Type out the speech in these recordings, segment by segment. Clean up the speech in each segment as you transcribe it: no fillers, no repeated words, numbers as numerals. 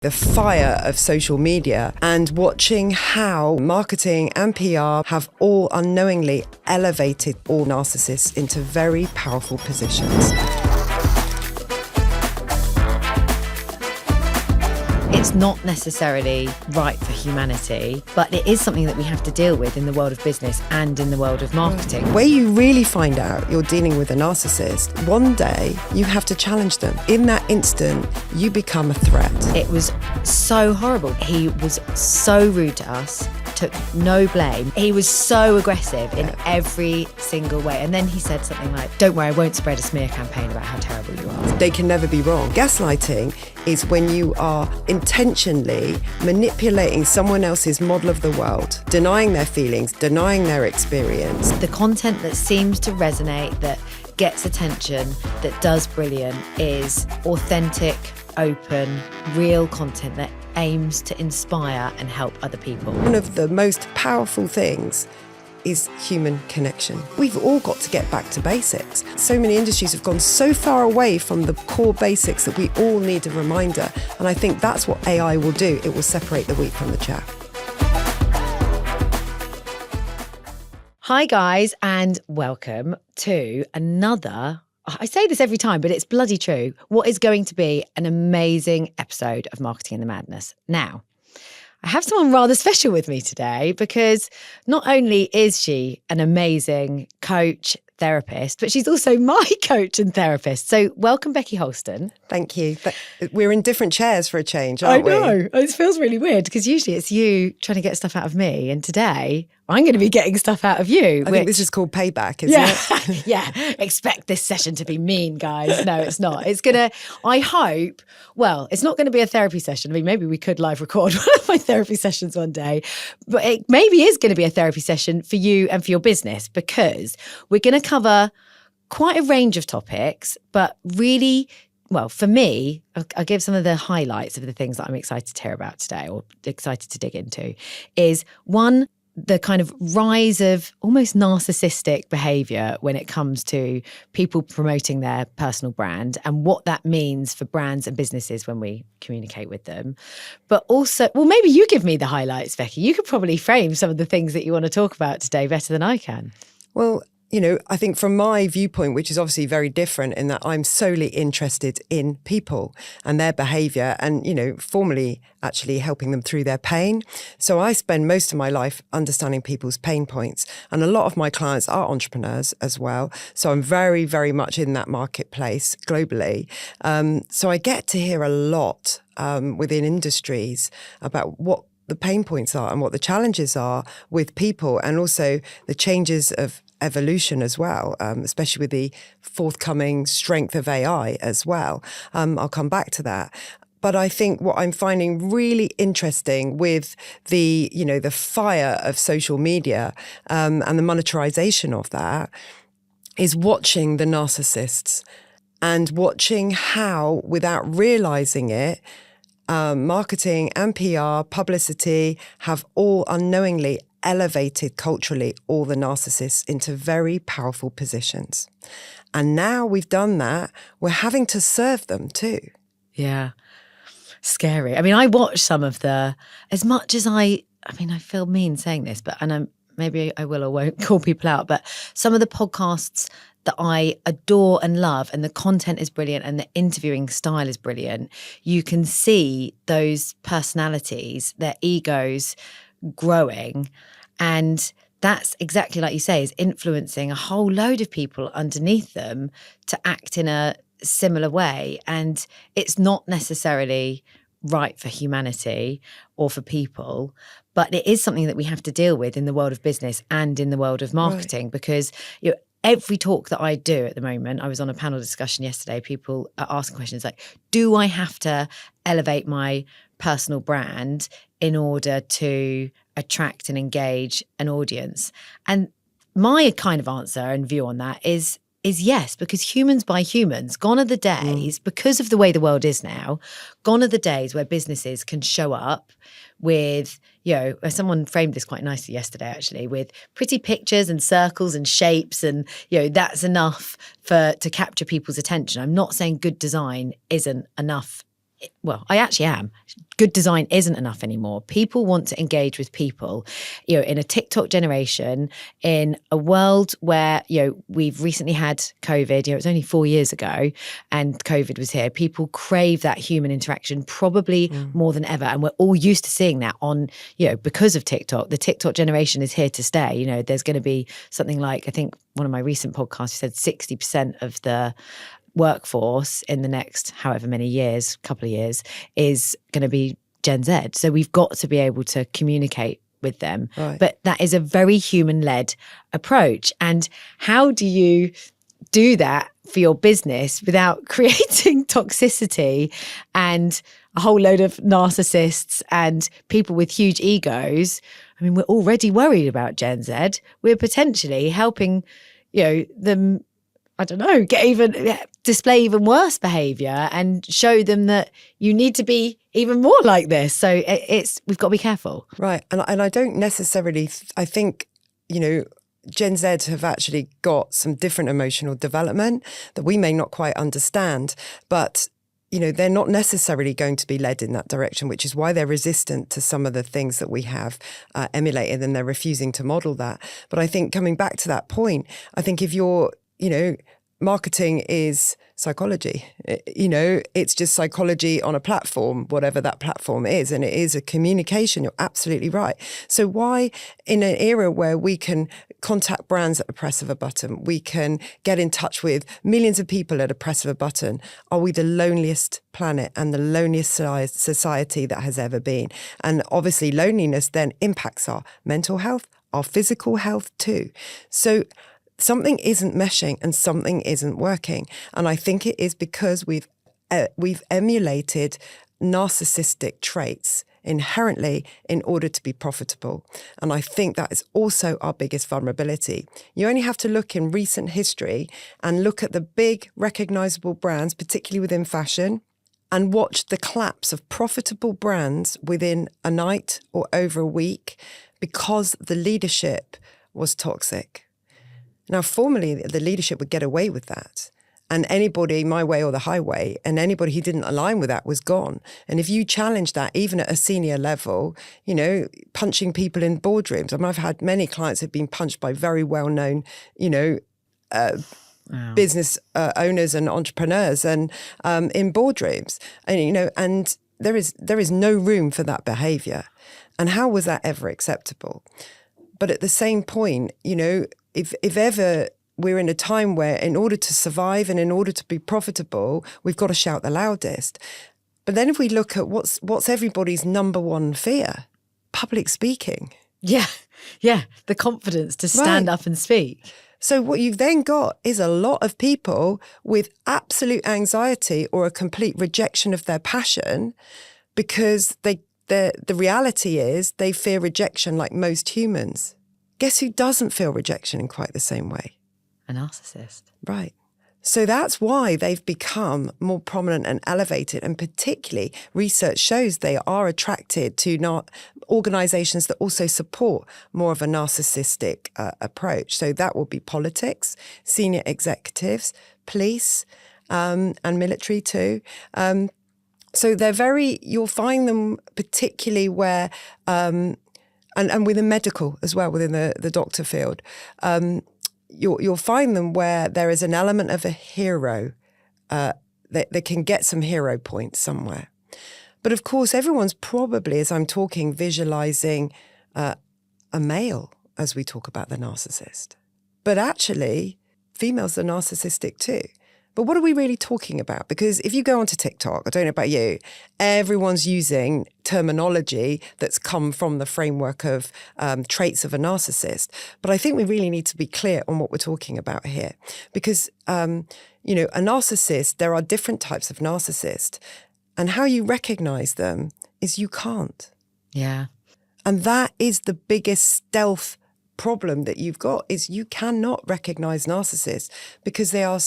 The fire of social media and watching how marketing and PR have all unknowingly elevated all narcissists into very powerful positions. It's not necessarily right for humanity, but it is something that we have to deal with in the world of business and in the world of marketing. Where you really find out you're dealing with a narcissist, one day you have to challenge them. In that instant, you become a threat. It was so horrible. He was so rude to us, took no blame. He was so aggressive in every single way. And then he said something like, "Don't worry, I won't spread a smear campaign about how terrible you are." They can never be wrong. Gaslighting is when you are intentionally manipulating someone else's model of the world, denying their feelings, denying their experience. The content that seems to resonate, that gets attention, that does brilliant, is authentic, open, real content that aims to inspire and help other people. One of the most powerful things is human connection. We've all got to get back to basics. So many industries have gone so far away from the core basics that we all need a reminder. And I think that's what AI will do. It will separate the wheat from the chaff. Hi guys, and welcome to another, I say this every time, but it's bloody true, what is going to be an amazing episode of Marketing in the Madness. Now, I have someone rather special with me today because not only is she an amazing coach, therapist, but she's also my coach and therapist. So welcome, Becky Holston. Thank you. We're in different chairs for a change, aren't we? I know. It feels really weird because usually it's you trying to get stuff out of me. And today I'm going to be getting stuff out of you. I think this is called payback, isn't it? Yeah. Expect this session to be mean, guys. No, it's not. It's going to, I hope, well, it's not going to be a therapy session. I mean, maybe we could live record one of my therapy sessions one day, but it maybe is going to be a therapy session for you and for your business because we're going to cover quite a range of topics, but really, well, for me, I'll give some of the highlights of the things that I'm excited to hear about today or excited to dig into is one, the kind of rise of almost narcissistic behavior when it comes to people promoting their personal brand and what that means for brands and businesses when we communicate with them. But also, well, maybe you give me the highlights, Becky. You could probably frame some of the things that you want to talk about today better than I can. Well, I think from my viewpoint, which is obviously very different in that I'm solely interested in people and their behaviour and, formally actually helping them through their pain. So I spend most of my life understanding people's pain points. And a lot of my clients are entrepreneurs as well. So I'm very, very much in that marketplace globally. So I get to hear a lot within industries about what the pain points are and what the challenges are with people and also the changes of evolution as well, especially with the forthcoming strength of AI as well. I'll come back to that. But I think what I'm finding really interesting with the fire of social media and the monetization of that is watching the narcissists and watching how, without realizing it, marketing and PR, publicity have all unknowingly elevated culturally all the narcissists into very powerful positions. And now we've done that, we're having to serve them too. Yeah. Scary. I mean, I watched some of as much as I feel mean saying this, but, maybe I will or won't call people out, but some of the podcasts that I adore and love and the content is brilliant and the interviewing style is brilliant, you can see those personalities, their egos growing. And that's exactly like you say, is influencing a whole load of people underneath them to act in a similar way. And it's not necessarily right for humanity or for people, but it is something that we have to deal with in the world of business and in the world of marketing, right. Because every talk that I do at the moment, I was on a panel discussion yesterday, people are asking questions like, do I have to elevate my personal brand in order to attract and engage an audience? And my kind of answer and view on that is yes, because humans buy humans. Gone are the days, because of the way the world is now, gone are the days where businesses can show up with, someone framed this quite nicely yesterday, actually, with pretty pictures and circles and shapes and, that's enough to capture people's attention. I'm not saying good design isn't enough well, I actually am. Good design isn't enough anymore. People want to engage with people, in a TikTok generation, in a world where, we've recently had COVID, it was only 4 years ago and COVID was here. People crave that human interaction probably more than ever. And we're all used to seeing that on, because of TikTok. The TikTok generation is here to stay. There's going to be something like, I think one of my recent podcasts said 60% of the workforce in the next however many years, couple of years, is going to be Gen Z. So we've got to be able to communicate with them. Right. But that is a very human-led approach. And how do you do that for your business without creating toxicity and a whole load of narcissists and people with huge egos? I mean, we're already worried about Gen Z. We're potentially helping, them, I don't know, display even worse behaviour and show them that you need to be even more like this. So we've got to be careful. Right. And I don't necessarily, I think, Gen Z have actually got some different emotional development that we may not quite understand, but they're not necessarily going to be led in that direction, which is why they're resistant to some of the things that we have emulated, and they're refusing to model that. But I think coming back to that point, I think if you're, marketing is psychology. It's just psychology on a platform, whatever that platform is, and it is a communication. You're absolutely right. So why, in an era where we can contact brands at the press of a button, we can get in touch with millions of people at a press of a button, are we the loneliest planet and the loneliest society that has ever been? And obviously loneliness then impacts our mental health, our physical health too. So something isn't meshing and something isn't working. And I think it is because we've emulated narcissistic traits inherently in order to be profitable. And I think that is also our biggest vulnerability. You only have to look in recent history and look at the big recognizable brands, particularly within fashion, and watch the collapse of profitable brands within a night or over a week because the leadership was toxic. Now, formerly, the leadership would get away with that. And anybody, my way or the highway, and anybody who didn't align with that was gone. And if you challenge that, even at a senior level, punching people in boardrooms. I mean, I've had many clients who've been punched by very well-known, business owners and entrepreneurs and in boardrooms. And, and there is no room for that behaviour. And how was that ever acceptable? But at the same point, if ever we're in a time where in order to survive and in order to be profitable, we've got to shout the loudest. But then if we look at what's everybody's number one fear, public speaking. Yeah. The confidence to stand up and speak. So what you've then got is a lot of people with absolute anxiety or a complete rejection of their passion because the reality is they fear rejection like most humans. Guess who doesn't feel rejection in quite the same way? A narcissist. Right. So that's why they've become more prominent and elevated. And particularly research shows they are attracted to organizations that also support more of a narcissistic approach. So that will be politics, senior executives, police, and military too. So you'll find them particularly where, and within medical as well, within the doctor field, you'll find them where there is an element of a hero. They can get some hero points somewhere. But of course, everyone's probably, as I'm talking, visualizing a male as we talk about the narcissist. But actually, females are narcissistic too. But what are we really talking about? Because if you go onto TikTok, I don't know about you, everyone's using terminology that's come from the framework of traits of a narcissist. But I think we really need to be clear on what we're talking about here. Because, a narcissist, there are different types of narcissist. And how you recognize them is you can't. Yeah. And that is the biggest stealth problem that you've got, is you cannot recognize narcissists because they are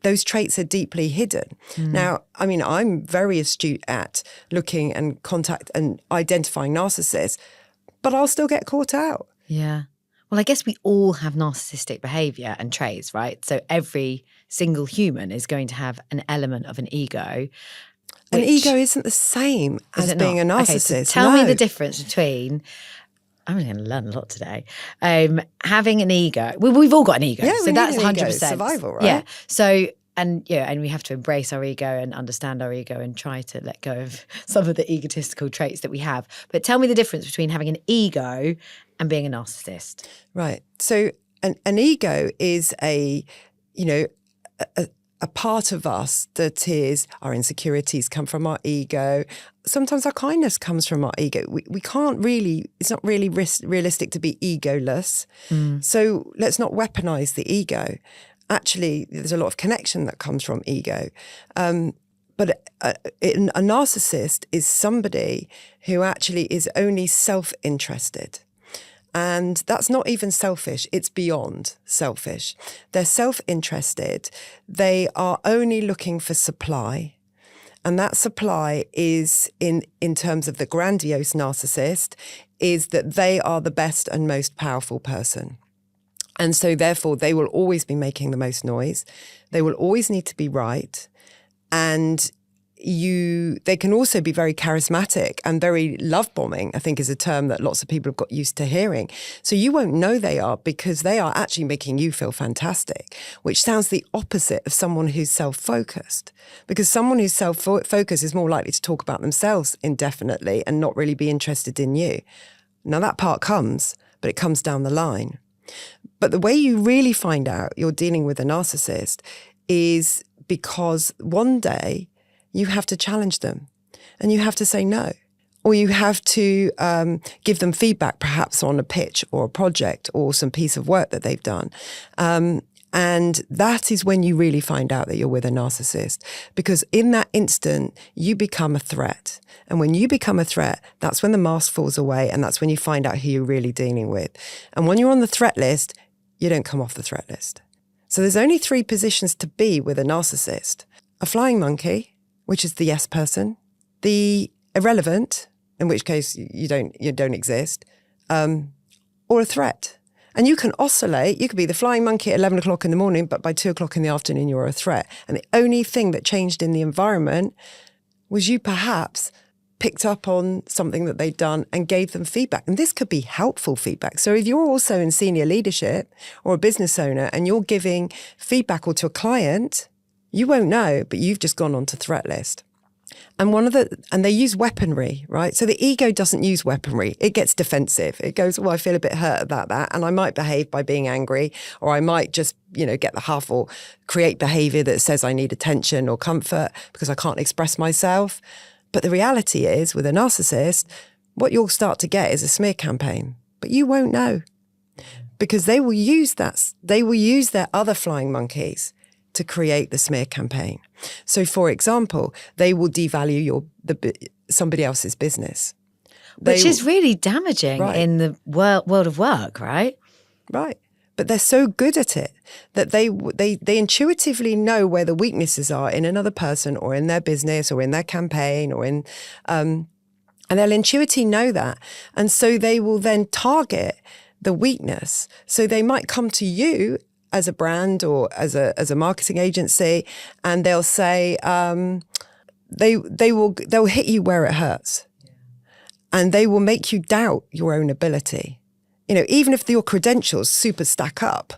those traits are deeply hidden. Now, I mean, I'm very astute at looking and identifying narcissists, but I'll still get caught out. Yeah. Well, I guess we all have narcissistic behavior and traits, right? So every single human is going to have an element of an ego. An ego isn't the same as being a narcissist. Okay, so tell me the difference between. I'm going to learn a lot today. Having an ego. We've all got an ego. Yeah, so that's 100% survival, right? Yeah. So and we have to embrace our ego and understand our ego and try to let go of some of the egotistical traits that we have. But tell me the difference between having an ego and being a narcissist. Right. So an ego is a part of us that is, our insecurities come from our ego. Sometimes our kindness comes from our ego. We can't really, it's not really realistic to be egoless. So let's not weaponize the ego. Actually, there's a lot of connection that comes from ego. But a narcissist is somebody who actually is only self-interested. And that's not even selfish, it's beyond selfish. They're self-interested. They are only looking for supply. And that supply is, in terms of the grandiose narcissist, is that they are the best and most powerful person. And so therefore, they will always be making the most noise. They will always need to be right. And they can also be very charismatic and very love bombing, I think is a term that lots of people have got used to hearing. So you won't know they are because they are actually making you feel fantastic, which sounds the opposite of someone who's self-focused. Because someone who's self-focused is more likely to talk about themselves indefinitely and not really be interested in you. Now that part comes, but it comes down the line. But the way you really find out you're dealing with a narcissist is because one day you have to challenge them and you have to say no. Or you have to give them feedback perhaps on a pitch or a project or some piece of work that they've done. And that is when you really find out that you're with a narcissist. Because in that instant, you become a threat. And when you become a threat, that's when the mask falls away and that's when you find out who you're really dealing with. And when you're on the threat list, you don't come off the threat list. So there's only 3 positions to be with a narcissist. A flying monkey, which is the yes person, the irrelevant, in which case you don't exist, or a threat. And you can oscillate. You could be the flying monkey at 11 o'clock in the morning, but by 2 o'clock in the afternoon, you're a threat. And the only thing that changed in the environment was you perhaps picked up on something that they'd done and gave them feedback. And this could be helpful feedback. So if you're also in senior leadership or a business owner and you're giving feedback or to a client, you won't know, but you've just gone onto threat list. And they use weaponry, right? So the ego doesn't use weaponry. It gets defensive. It goes, well, I feel a bit hurt about that. And I might behave by being angry, or I might just, get the huff or create behavior that says I need attention or comfort because I can't express myself. But the reality is with a narcissist, what you'll start to get is a smear campaign, but you won't know because they will use that. They will use their other flying monkeys to create the smear campaign. So, for example, they will devalue somebody else's business. Which is really damaging in the world of work, right? Right. But they're so good at it that they intuitively know where the weaknesses are in another person or in their business or in their campaign or in, and they'll intuitively know that. And so they will then target the weakness. So they might come to you as a brand or as a marketing agency, and they'll say they'll hit you where it hurts, and they will make you doubt your own ability. Even if your credentials super stack up,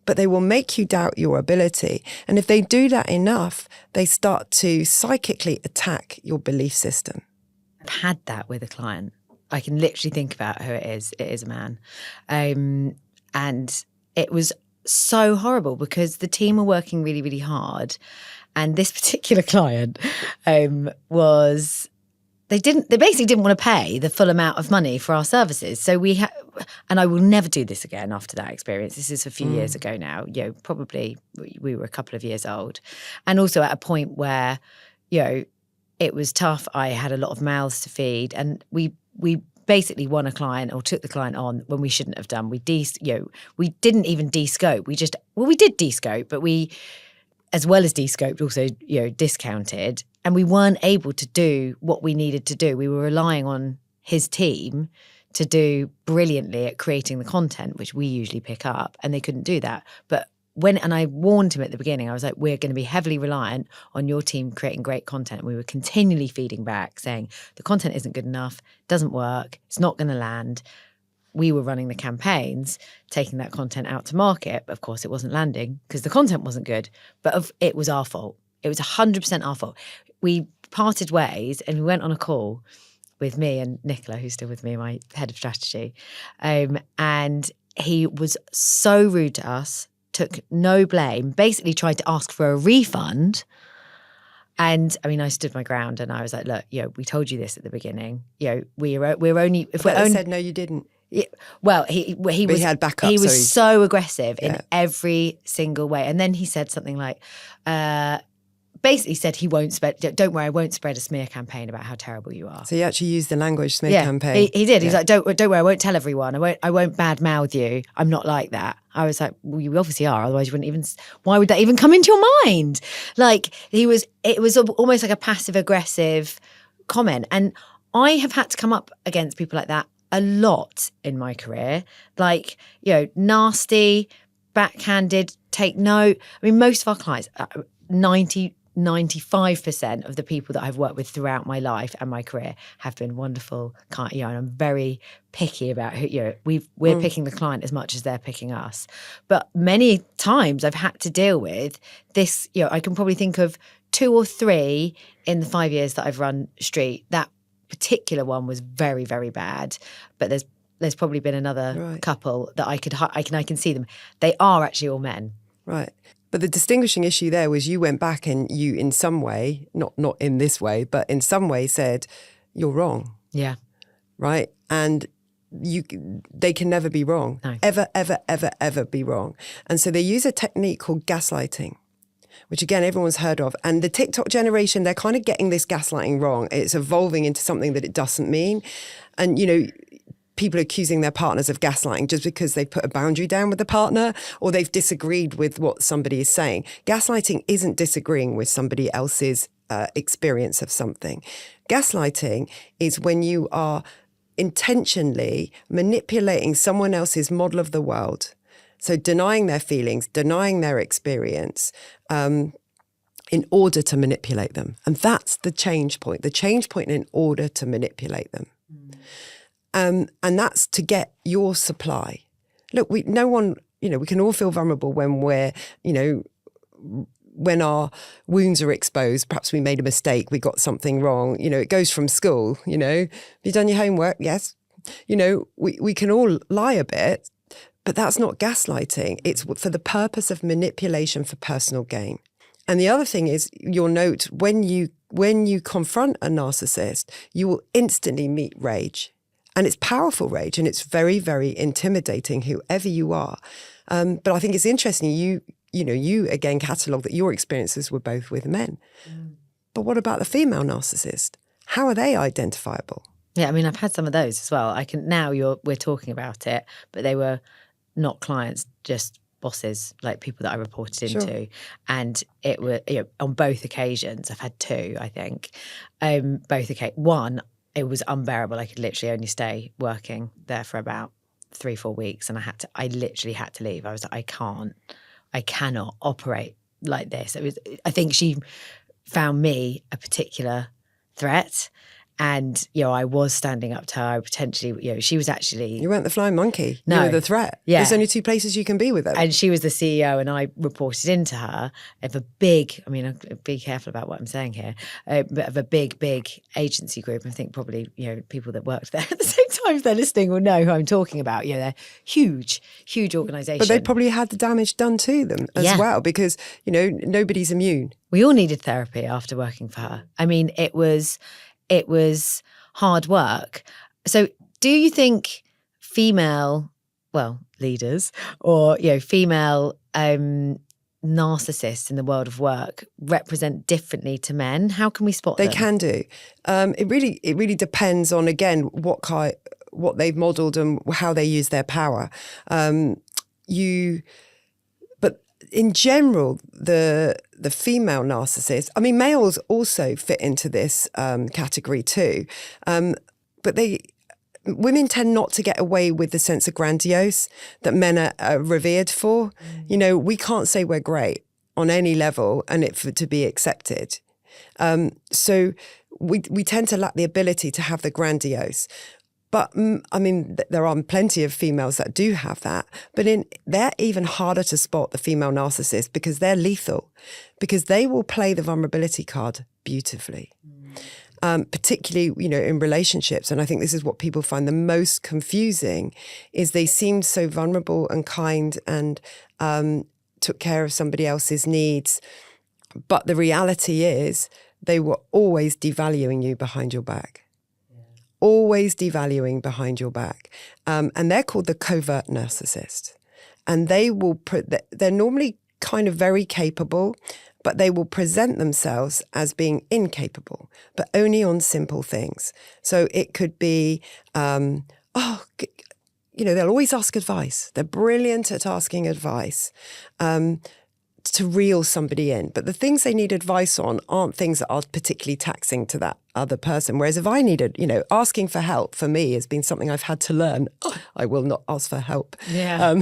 but they will make you doubt your ability. And if they do that enough, they start to psychically attack your belief system. I've had that with a client. I can literally think about who it is. It is a man. And it was so horrible because the team were working really, really hard. And this particular client they basically didn't want to pay the full amount of money for our services. So and I will never do this again after that experience. This is a few years ago now, probably we were a couple of years old. And also at a point where, it was tough. I had a lot of mouths to feed, and we basically won a client or took the client on when we shouldn't have done. We didn't even de-scope. We did de-scope, but we, as well as de-scoped, also, discounted. And we weren't able to do what we needed to do. We were relying on his team to do brilliantly at creating the content, which we usually pick up, and they couldn't do that. But and I warned him at the beginning, I was like, we're going to be heavily reliant on your team creating great content. And we were continually feeding back saying, the content isn't good enough, doesn't work, it's not going to land. We were running the campaigns, taking that content out to market. But of course, it wasn't landing because the content wasn't good. But it was our fault. It was 100% our fault. We parted ways and we went on a call with me and Nicola, who's still with me, my head of strategy. And he was so rude to us, took no blame, basically tried to ask for a refund. And I mean, I stood my ground and I was like, look, we told you this at the beginning. We're only... If we're only, said, no, you didn't. Well, he had backup. He was so aggressive in every single way. And then he said something like, basically said he won't spread. Don't worry, I won't spread a smear campaign about how terrible you are. So he actually used the language smear campaign. He did. He's like, don't worry, I won't tell everyone. I won't badmouth you. I'm not like that. I was like, well, you obviously are. Otherwise, you wouldn't even. Why would that even come into your mind? Like it was almost like a passive aggressive comment, and I have had to come up against people like that a lot in my career, like, nasty, backhanded, take note. I mean, most of our clients, 95% of the people that I've worked with throughout my life and my career have been wonderful. And I'm very picky about who, we're picking the client as much as they're picking us. But many times I've had to deal with this, I can probably think of 2 or 3 in the 5 years that I've run Street. That particular one was very, very bad, but there's probably been another couple that I can see them. They are actually all men. Right. But the distinguishing issue there was you went back and you, in some way, not in this way, but in some way said, you're wrong. Yeah. Right. And they can never be wrong. No. Ever, ever, ever, ever be wrong. And so they use a technique called gaslighting, which again, everyone's heard of. And the TikTok generation, they're kind of getting this gaslighting wrong. It's evolving into something that it doesn't mean. And, people accusing their partners of gaslighting just because they've put a boundary down with the partner or they've disagreed with what somebody is saying. Gaslighting isn't disagreeing with somebody else's experience of something. Gaslighting is when you are intentionally manipulating someone else's model of the world. So denying their feelings, denying their experience, in order to manipulate them. And that's the change point in order to manipulate them. And that's to get your supply. Look, we can all feel vulnerable when we're, when our wounds are exposed. Perhaps we made a mistake, we got something wrong. It goes from school, have you done your homework? Yes. We can all lie a bit, but that's not gaslighting. It's for the purpose of manipulation for personal gain. And the other thing is, you'll note when you confront a narcissist, you will instantly meet rage. And it's powerful rage, and it's very, very intimidating, whoever you are. But I think it's interesting, you again catalogue that your experiences were both with men. But what about the female narcissist? How are they identifiable? Yeah, I mean, I've had some of those as well. We're talking about it, but they were not clients, just bosses, like people that I reported into. Sure. And it were, on both occasions, I've had 2, I think. Both occasions. One, it was unbearable. I could literally only stay working there for about 3-4 weeks, and I literally had to leave. I was like, I cannot operate like this. I think she found me a particular threat, and I was standing up to her. Potentially, she was actually. You weren't the flying monkey. No. You were the threat. Yeah. There's only 2 places you can be with them. And she was the CEO, and I reported into her of a big. I mean, be careful about what I'm saying here, but of a big agency group. I think probably people that worked there at the same time, if they're listening, will know who I'm talking about. They're huge organisation. But they probably had the damage done to them as well, because nobody's immune. We all needed therapy after working for her. I mean, it was hard work. So do you think female, leaders or, female narcissists in the world of work represent differently to men? How can we spot them? They can do. It really depends on, again, what they've modelled and how they use their power. But in general, the female narcissist, I mean, males also fit into this category too. But women tend not to get away with the sense of grandiose that men are revered for. You know, we can't say we're great on any level and it for to be accepted. So we tend to lack the ability to have the grandiose. But I mean, there are plenty of females that do have that, but they're even harder to spot, the female narcissist, because they're lethal, because they will play the vulnerability card beautifully, particularly, you know, in relationships. And I think this is what people find the most confusing, is they seemed so vulnerable and kind and took care of somebody else's needs. But the reality is they were always devaluing you behind your back. Always devaluing behind your back. And they're called the covert narcissist. And they're normally kind of very capable, but they will present themselves as being incapable, but only on simple things. So it could be, you know, they'll always ask advice. They're brilliant at asking advice. To reel somebody in. But the things they need advice on aren't things that are particularly taxing to that other person. Whereas if I needed, you know, asking for help for me has been something I've had to learn. I will not ask for help. Yeah.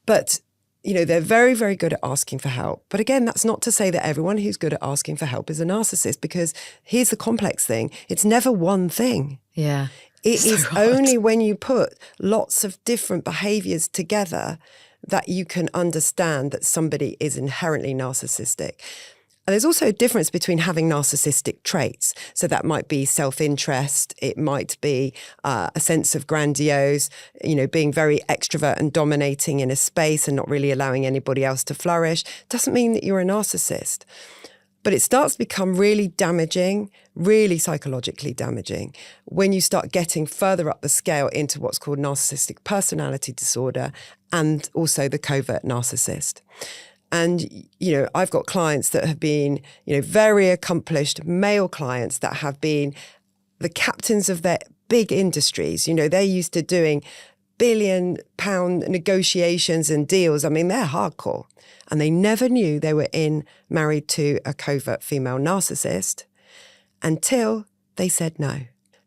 But, you know, they're very, very good at asking for help. But again, that's not to say that everyone who's good at asking for help is a narcissist, because here's the complex thing. It's never one thing. Yeah. It is only when you put lots of different behaviors together that you can understand that somebody is inherently narcissistic. And there's also a difference between having narcissistic traits. So that might be self-interest. It might be a sense of grandiose, you know, being very extrovert and dominating in a space and not really allowing anybody else to flourish. Doesn't mean that you're a narcissist. But it starts to become really damaging, really psychologically damaging, when you start getting further up the scale into what's called narcissistic personality disorder and also the covert narcissist. And, you know, I've got clients that have been, you know, very accomplished male clients that have been the captains of their big industries. You know, they're used to doing billion-pound negotiations and deals. I mean, they're hardcore. And they never knew they were married to a covert female narcissist until they said no.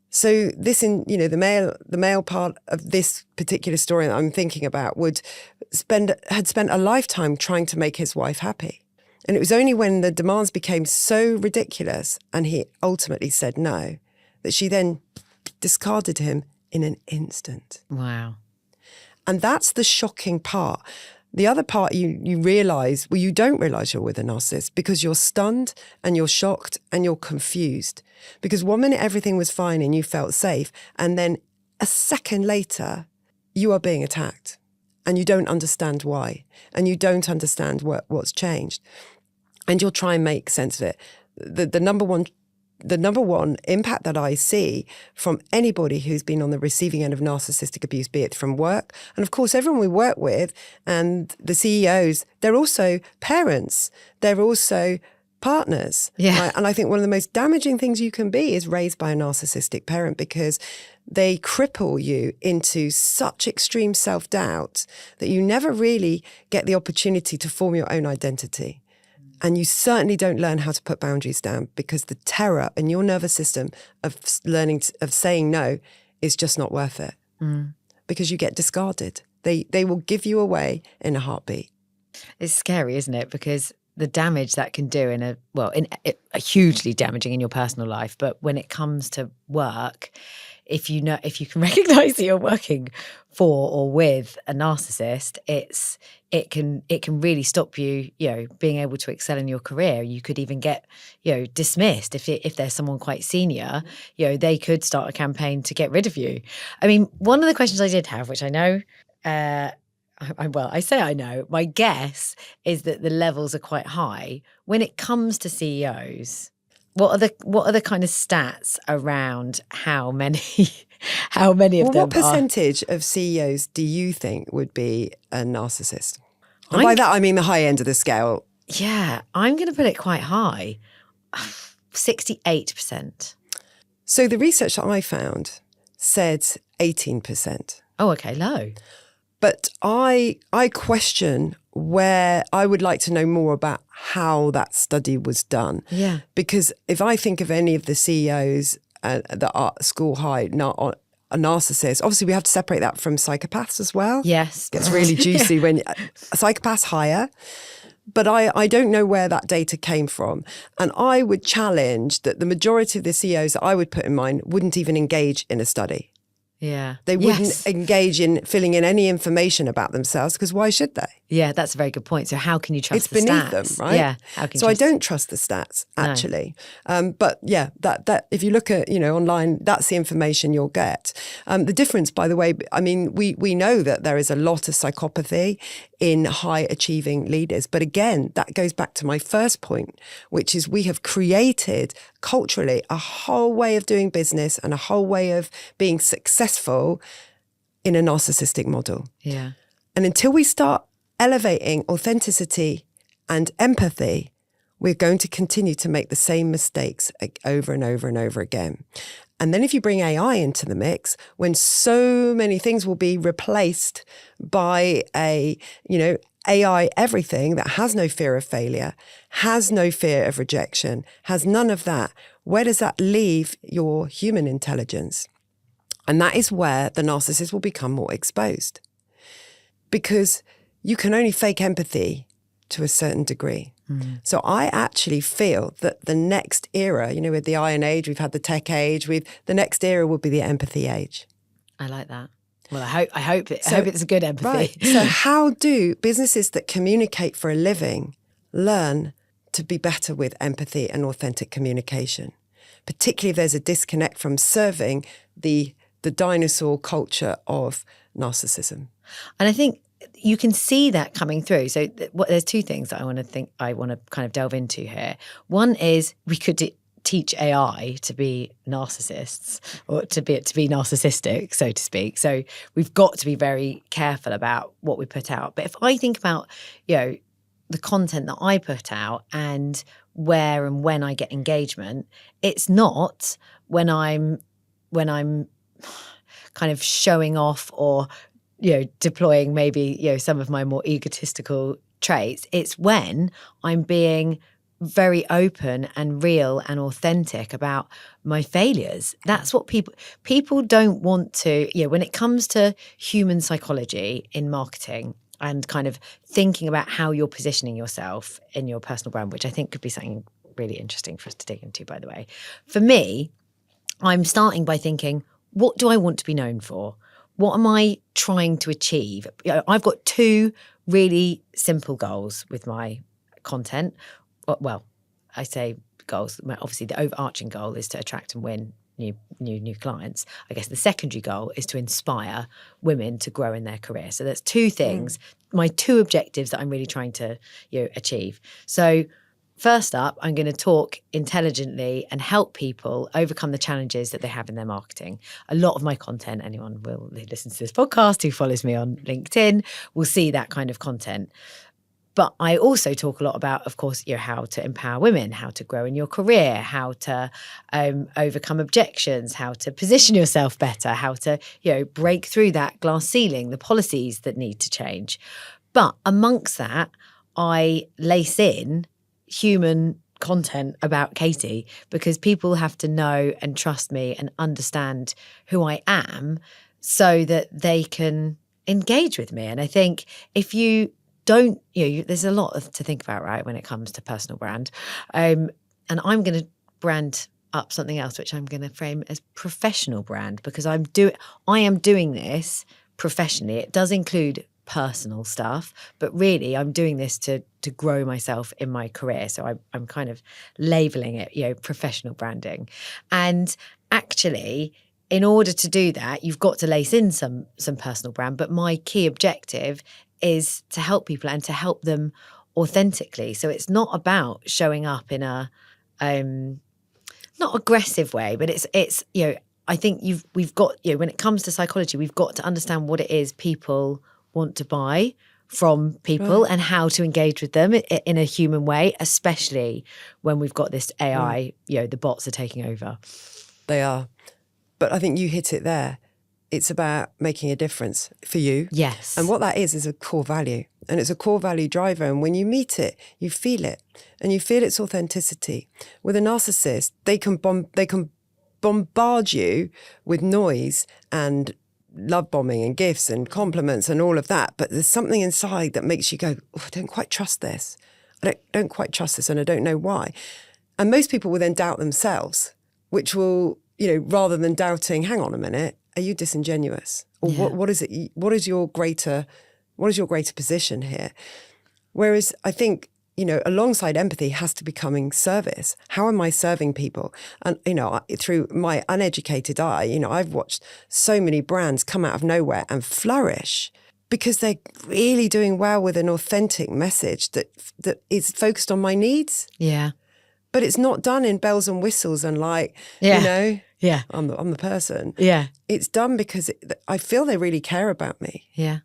So this, you know, the male part of this particular story that I'm thinking about had spent a lifetime trying to make his wife happy. And it was only when the demands became so ridiculous and he ultimately said no, that she then discarded him in an instant. Wow. And that's the shocking part. The other part you realise, well, you don't realise you're with a narcissist because you're stunned and you're shocked and you're confused. Because 1 minute everything was fine and you felt safe, and then a second later you are being attacked and you don't understand why, and you don't understand what's changed. And you'll try and make sense of it. The number one impact that I see from anybody who's been on the receiving end of narcissistic abuse, be it from work, and of course everyone we work with and the CEOs, they're also parents, they're also partners. Yeah. Right? And I think one of the most damaging things you can be is raised by a narcissistic parent, because they cripple you into such extreme self-doubt that you never really get the opportunity to form your own identity. And you certainly don't learn how to put boundaries down, because the terror in your nervous system of of saying no is just not worth it. Because you get discarded. They will give you away in a heartbeat. It's scary, isn't it? Because the damage that can do a hugely damaging in your personal life, but when it comes to work, if you can recognize that you're working for or with a narcissist, it can really stop you, you know, being able to excel in your career. You could even get, you know, dismissed if there's someone quite senior. You know, they could start a campaign to get rid of you. I mean, one of the questions I did have, which I know, I say I know, my guess is that the levels are quite high when it comes to CEOs. What are the kind of stats around how many of them What percentage of CEOs do you think would be a narcissist? And by that I mean the high end of the scale. Yeah, I'm going to put it quite high. 68%. So the research that I found said 18%. Oh, okay, low. But I question where I would like to know more about how that study was done. Yeah. Because if I think of any of the CEOs that are school high, a narcissist. Obviously, we have to separate that from psychopaths as well. Yes. It's really juicy when psychopaths hire. But I don't know where that data came from. And I would challenge that the majority of the CEOs that I would put in mind wouldn't even engage in a study. Yeah. They wouldn't engage in filling in any information about themselves, because why should they? Yeah, that's a very good point. So how can you trust It's beneath the stats? them, right? Yeah. How can you So I trust? don't trust the stats, actually. But yeah, that if you look at, online, that's the information you'll get. The difference, by the way, I mean, we know that there is a lot of psychopathy in high achieving leaders. But again, that goes back to my first point, which is we have created culturally a whole way of doing business and a whole way of being successful in a narcissistic model. Yeah. And until we start elevating authenticity and empathy, we're going to continue to make the same mistakes over and over and over again. And then if you bring AI into the mix, when so many things will be replaced by AI everything that has no fear of failure, has no fear of rejection, has none of that, where does that leave your human intelligence? And that is where the narcissist will become more exposed. Because you can only fake empathy to a certain degree. So I actually feel that the next era, with the Iron Age, we've had the tech age, the next era will be the empathy age. I like that. Well, I hope it's a good empathy. Right. So how do businesses that communicate for a living learn to be better with empathy and authentic communication? Particularly if there's a disconnect from serving the dinosaur culture of narcissism. And I think you can see that coming through. So there's two things that I want to kind of delve into here. One is we could teach AI to be narcissists, or to be narcissistic, so to speak. So we've got to be very careful about what we put out. But if I think about, the content that I put out and where and when I get engagement, it's not when I'm kind of showing off or deploying maybe, some of my more egotistical traits. It's when I'm being very open and real and authentic about my failures. That's what people don't want to, when it comes to human psychology in marketing and kind of thinking about how you're positioning yourself in your personal brand, which I think could be something really interesting for us to dig into, by the way. For me, I'm starting by thinking, what do I want to be known for? What am I trying to achieve? I've got two really simple goals with my content. Well, I say goals. Obviously, the overarching goal is to attract and win new clients. I guess the secondary goal is to inspire women to grow in their career. So that's two things, my two objectives that I'm really trying to achieve. So first up, I'm going to talk intelligently and help people overcome the challenges that they have in their marketing. A lot of my content, anyone who listens to this podcast who follows me on LinkedIn will see that kind of content. But I also talk a lot about, of course, how to empower women, how to grow in your career, how to overcome objections, how to position yourself better, how to, break through that glass ceiling, the policies that need to change. But amongst that, I lace in human content about Katie, because people have to know and trust me and understand who I am so that they can engage with me. And I think if you don't, there's a lot to think about, right, when it comes to personal brand. And I'm going to brand up something else, which I'm going to frame as professional brand, because I am doing this professionally. It does include personal stuff, but really I'm doing this to grow myself in my career. So I'm kind of labeling it, professional branding. And actually, in order to do that, you've got to lace in some personal brand. But my key objective is to help people and to help them authentically. So it's not about showing up in a not aggressive way, but it's I think we've got, when it comes to psychology, we've got to understand what it is people want to buy from people, right, and how to engage with them in a human way, especially when we've got this AI, the bots are taking over. They are. But I think you hit it there. It's about making a difference for you. Yes. And what that is a core value. And it's a core value driver. And when you meet it, you feel it. And you feel its authenticity. With a narcissist, they can bombard you with noise and love bombing and gifts and compliments and all of that. But there's something inside that makes you go, oh, I don't quite trust this. I don't quite trust this, and I don't know why. And most people will then doubt themselves, which will, rather than doubting, hang on a minute, are you disingenuous? Or what is it? What is your greater position here? Whereas I think, alongside empathy has to be coming service. How am I serving people? And, through my uneducated eye, I've watched so many brands come out of nowhere and flourish because they're really doing well with an authentic message that is focused on my needs. Yeah. But it's not done in bells and whistles and Yeah. I'm the person. Yeah. It's done because I feel they really care about me. Yeah.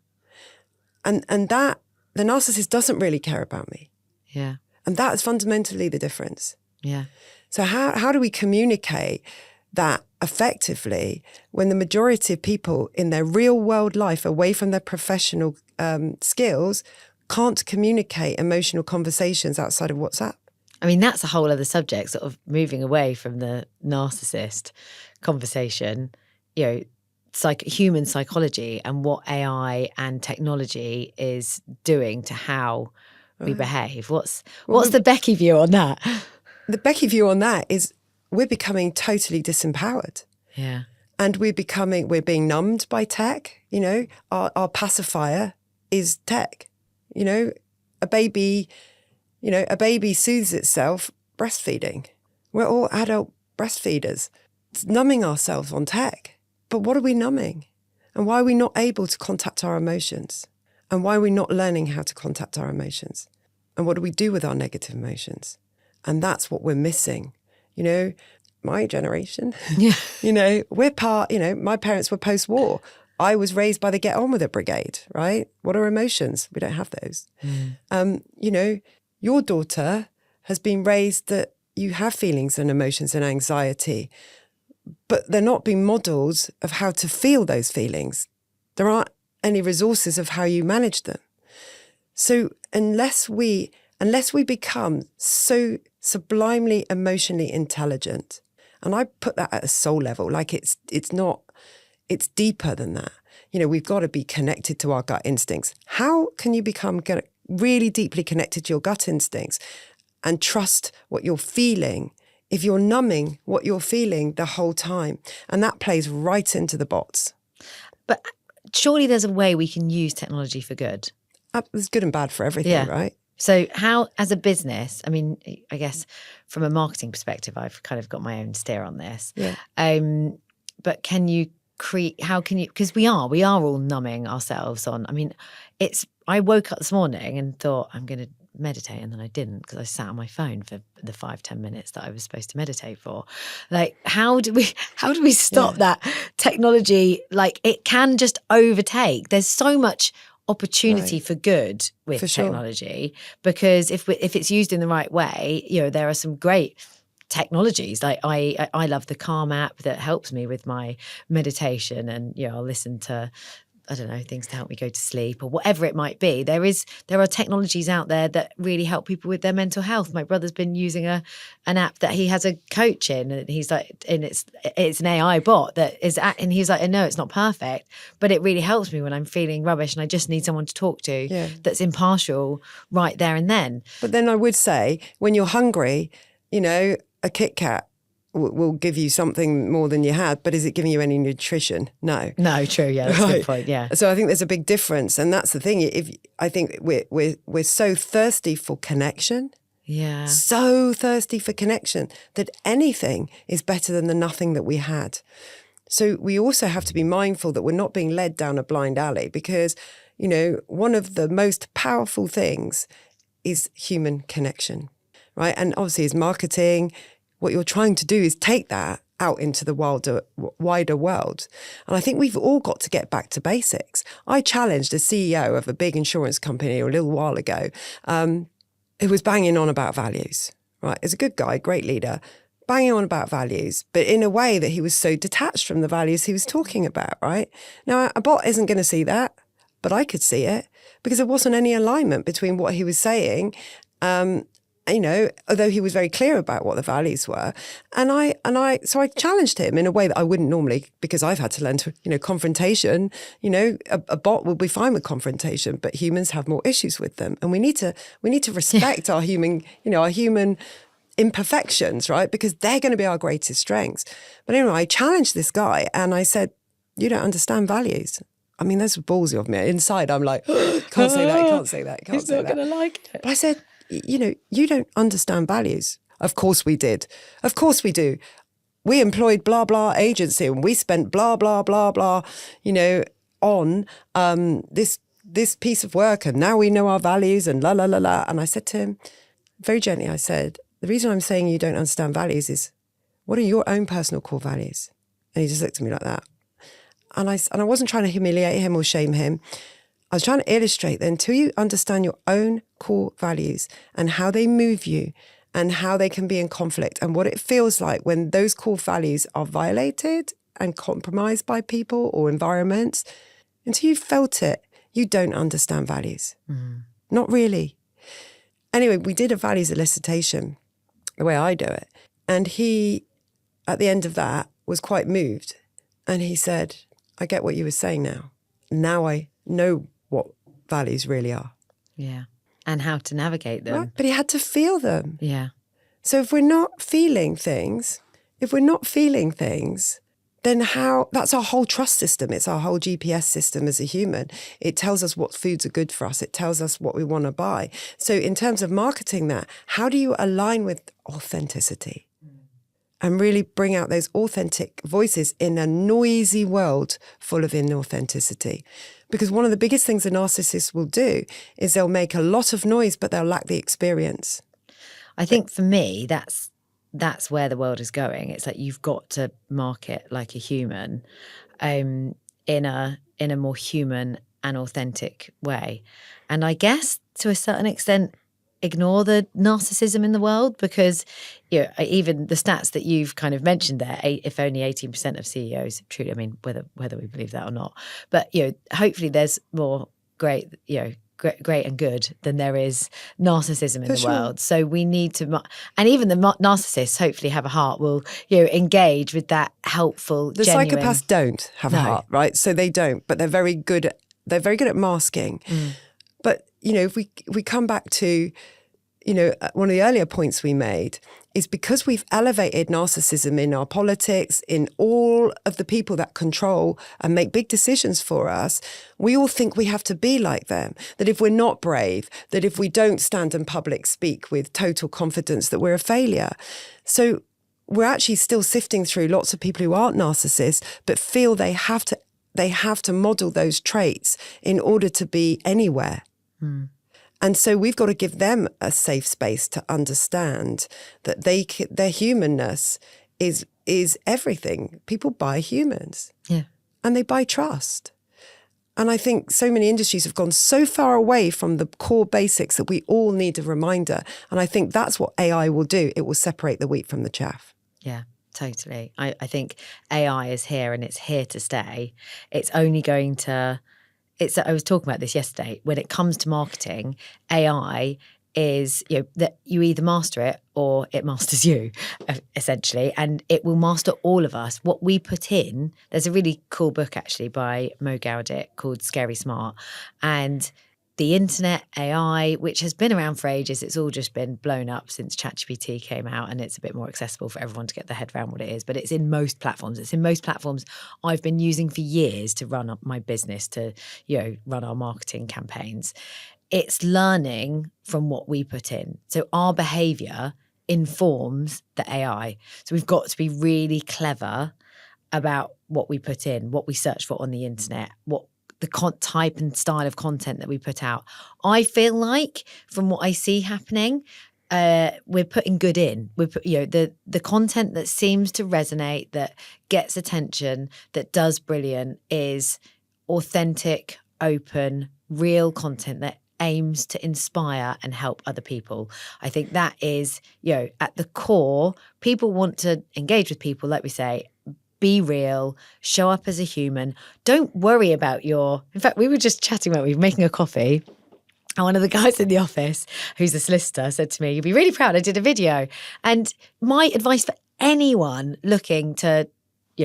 And that the narcissist doesn't really care about me. Yeah. And that's fundamentally the difference. Yeah. So how do we communicate that effectively when the majority of people in their real world life, away from their professional skills, can't communicate emotional conversations outside of WhatsApp? I mean, that's a whole other subject, sort of moving away from the narcissist conversation, human psychology and what AI and technology is doing to how we behave. What's the Becky view on that? The Becky view on that is we're becoming totally disempowered. Yeah. And we're being numbed by tech. Our pacifier is tech. A baby soothes itself breastfeeding. We're all adult breastfeeders. It's numbing ourselves on tech. But what are we numbing? And why are we not able to contact our emotions? And why are we not learning how to contact our emotions? And what do we do with our negative emotions? And that's what we're missing. My generation, we're my parents were post-war. I was raised by the Get On With It brigade, right? What are emotions? We don't have those. Your daughter has been raised that you have feelings and emotions and anxiety, but they're not being models of how to feel those feelings. There aren't any resources of how you manage them. So unless we become so sublimely emotionally intelligent, and I put that at a soul level, like it's deeper than that. We've got to be connected to our gut instincts. How can you become really deeply connected to your gut instincts and trust what you're feeling if you're numbing what you're feeling the whole time? And that plays right into the bots. But surely there's a way we can use technology for good. There's good and bad for everything, right? So how, as a business, I mean, I guess from a marketing perspective, I've kind of got my own steer on this. Yeah. But can you how can you, because we are all numbing ourselves on, I mean, I woke up this morning and thought I'm going to meditate, and then I didn't because I sat on my phone for the 5-10 minutes that I was supposed to meditate for. Like, how do we stop that technology? Like, it can just overtake. There's so much opportunity for good with technology, because if it's used in the right way, there are some great technologies. Like I love the Calm app that helps me with my meditation, and I'll listen to, I don't know, things to help me go to sleep or whatever it might be. There are technologies out there that really help people with their mental health. My brother's been using an app that he has a coach in, and he's like, and it's an AI bot that is, and he's like, I know it's not perfect, but it really helps me when I'm feeling rubbish and I just need someone to talk to that's impartial right there and then. But then I would say, when you're hungry, a Kit Kat will give you something more than you had, but is it giving you any nutrition? No, true. Yeah, that's a good point. Yeah. So I think there's a big difference, and that's the thing. I think we're so thirsty for connection. Yeah. So thirsty for connection that anything is better than the nothing that we had. So we also have to be mindful that we're not being led down a blind alley, because one of the most powerful things is human connection, right? And obviously, as marketing, what you're trying to do is take that out into the wider world. And I think we've all got to get back to basics. I challenged a CEO of a big insurance company a little while ago who was banging on about values, right? He's a good guy, great leader, banging on about values, but in a way that he was so detached from the values he was talking about, right? Now, a bot isn't going to see that, but I could see it, because there wasn't any alignment between what he was saying you know, although he was very clear about what the values were. So I challenged him in a way that I wouldn't normally, because I've had to learn to, you know, confrontation, you know, a bot will be fine with confrontation, but humans have more issues with them. And we need to respect our human, you know, our human imperfections, right? Because they're going to be our greatest strengths. But anyway, I challenged this guy and I said, you don't understand values. I mean, that's ballsy of me. Inside, I'm like, can't say that, can't say that, can't He's say not that. going to like it. But I said, you know, you don't understand values. Of course we did. Of course we do. We employed blah, blah agency and we spent blah, blah, blah, blah, you know, on this piece of work. And now we know our values and la, la, la, la. And I said to him, very gently, I said, the reason I'm saying you don't understand values is, what are your own personal core values? And he just looked at me like that. And I wasn't trying to humiliate him or shame him. I was trying to illustrate that until you understand your own core values and how they move you and how they can be in conflict and what it feels like when those core values are violated and compromised by people or environments, until you've felt it, you don't understand values. Not really. Anyway, we did a values elicitation, the way I do it. And he, at the end of that, was quite moved. And he said, I get what you were saying now. Now I know what values really are. Yeah. And how to navigate them. Right? But he had to feel them. Yeah. So if we're not feeling things, then how, that's our whole trust system. It's our whole GPS system as a human. It tells us what foods are good for us. It tells us what we want to buy. So in terms of marketing that, how do you align with authenticity? And really bring out those authentic voices in a noisy world full of inauthenticity. Because one of the biggest things a narcissist will do is they'll make a lot of noise, but they'll lack the experience. I think for me, that's where the world is going. It's like you've got to market like a human in a more human and authentic way. And I guess to a certain extent, ignore the narcissism in the world, because you know, even the stats that you've kind of mentioned there, if only 18% of CEOs truly, I mean, whether we believe that or not, but you know, hopefully there's more great and good than there is narcissism in the world. So we need to, and even the narcissists hopefully have a heart, will, you know, engage with that helpful, the genuine. Psychopaths don't have a heart, right? So they don't, but they're very good at masking. But you know, if we come back to, you know, one of the earlier points we made is because we've elevated narcissism in our politics, in all of the people that control and make big decisions for us, we all think we have to be like them. That if we're not brave, that if we don't stand in public speak with total confidence, that we're a failure. So we're actually still sifting through lots of people who aren't narcissists, but feel they have to model those traits in order to be anywhere. And so we've got to give them a safe space to understand that their humanness is everything. People buy humans. Yeah. And they buy trust. And I think so many industries have gone so far away from the core basics that we all need a reminder. And I think that's what AI will do. It will separate the wheat from the chaff. Yeah, totally. I think AI is here and it's here to stay. It's only going to... I was talking about this yesterday. When it comes to marketing, AI is, you know, that you either master it or it masters you, essentially, and it will master all of us. What we put in, there's a really cool book actually by Mo Gaudick called Scary Smart, and the internet, AI, which has been around for ages, it's all just been blown up since ChatGPT came out, and it's a bit more accessible for everyone to get their head around what it is. But it's in most platforms. It's in most platforms I've been using for years to run up my business, to, you know, run our marketing campaigns. It's learning from what we put in. So our behavior informs the AI. So we've got to be really clever about what we put in, what we search for on the internet, what the type and style of content that we put out. I feel like from what I see happening, we're putting good in. You know, the content that seems to resonate, that gets attention, that does brilliant is authentic, open, real content that aims to inspire and help other people. I think that is, you know, at the core, people want to engage with people, like we say, be real, show up as a human. Don't worry about in fact, we were just chatting about, we were making a coffee And one of the guys in the office, who's a solicitor, said to me, "You'll be really proud, I did a video." And my advice for anyone looking to,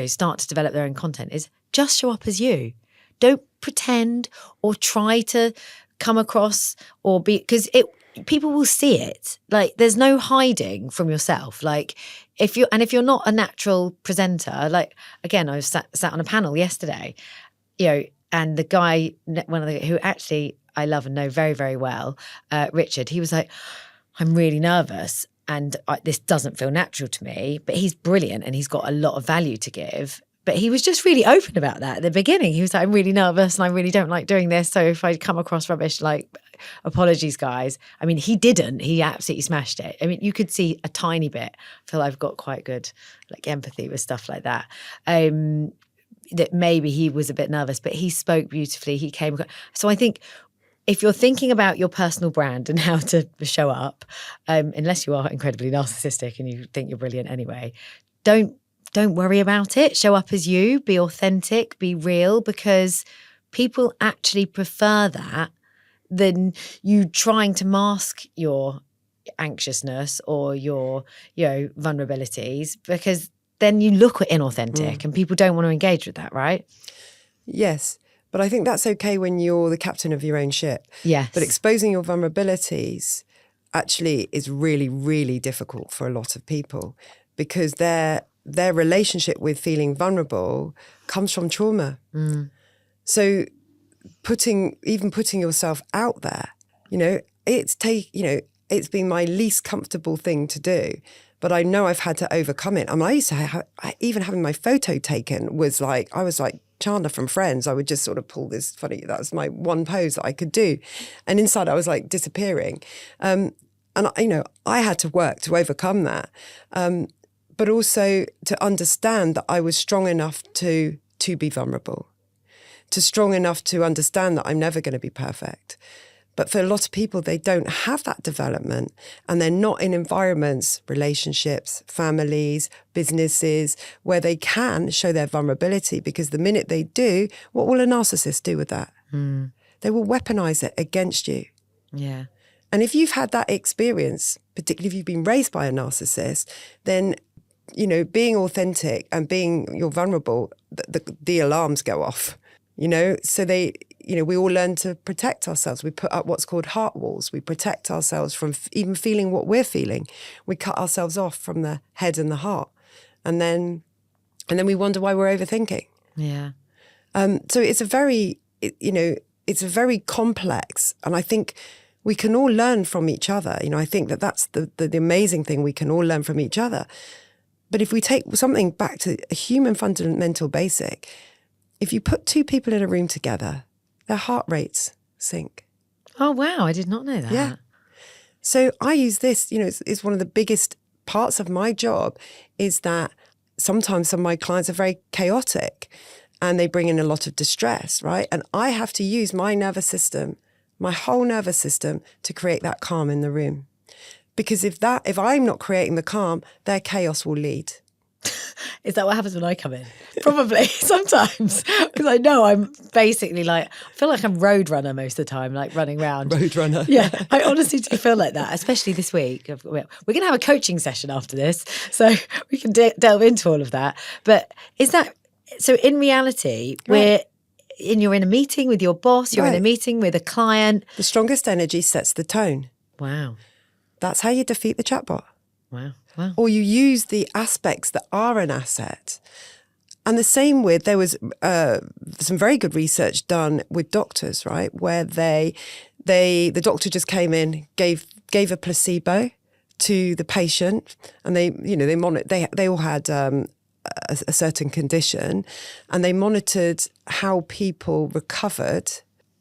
start to develop their own content is just show up as you. Don't pretend or try to come across or be, because people will see it. Like, there's no hiding from yourself. Like, if you're not a natural presenter, like, again, I was sat on a panel yesterday, and the guy, who actually I love and know very, very well, Richard, he was like, "I'm really nervous and this doesn't feel natural to me," but he's brilliant and he's got a lot of value to give. But he was just really open about that at the beginning. He was like, "I'm really nervous and I really don't like doing this. So if I come across rubbish, like, apologies, guys." I mean, he didn't. He absolutely smashed it. I mean, you could see a tiny bit. I feel I've got quite good empathy with stuff like that. That maybe he was a bit nervous, but he spoke beautifully. He came. So I think if you're thinking about your personal brand and how to show up, unless you are incredibly narcissistic and you think you're brilliant anyway, don't worry about it. Show up as you, be authentic, be real, because people actually prefer that than you trying to mask your anxiousness or your, vulnerabilities, because then you look inauthentic and people don't want to engage with that, right? Yes. But I think that's okay when you're the captain of your own ship. Yes. But exposing your vulnerabilities actually is really, really difficult for a lot of people, because their relationship with feeling vulnerable comes from trauma. So putting yourself out there, it's been my least comfortable thing to do. But I know I've had to overcome it. I mean, I used to even having my photo taken was like, I was like Chandler from Friends. I would just sort of pull this funny, that was my one pose that I could do. And inside I was like disappearing. And, I had to work to overcome that. But also to understand that I was strong enough to be vulnerable, strong enough to understand that I'm never going to be perfect. But for a lot of people, they don't have that development, and they're not in environments, relationships, families, businesses, where they can show their vulnerability, because the minute they do, what will a narcissist do with that? They will weaponize it against you. Yeah. And if you've had that experience, particularly if you've been raised by a narcissist, then, being authentic and you're vulnerable, the alarms go off, so we all learn to protect ourselves. We put up what's called heart walls. We protect ourselves from even feeling what we're feeling. We cut ourselves off from the head and the heart. And then we wonder why we're overthinking. Yeah. So it's a very complex, and I think we can all learn from each other. I think that's the amazing thing. We can all learn from each other. But if we take something back to a human fundamental basic, if you put two people in a room together, their heart rates sync. Oh, wow. I did not know that. Yeah. So I use this, it's one of the biggest parts of my job, is that sometimes some of my clients are very chaotic and they bring in a lot of distress, right? And I have to use my nervous system, my whole nervous system, to create that calm in the room. Because if I'm not creating the calm, their chaos will lead. Is that what happens when I come in? Probably, sometimes. Because I know I'm basically I feel like I'm Roadrunner most of the time, like running around. Roadrunner. Yeah, I honestly do feel like that, especially this week. We're going to have a coaching session after this, so we can delve into all of that. But so in reality, right. You're in a meeting with your boss, you're in a meeting with a client. The strongest energy sets the tone. Wow. That's how you defeat the chatbot. Wow. Or you use the aspects that are an asset. And the same with, there was some very good research done with doctors, right? Where the doctor just came in, gave a placebo to the patient, and they all had a certain condition, and they monitored how people recovered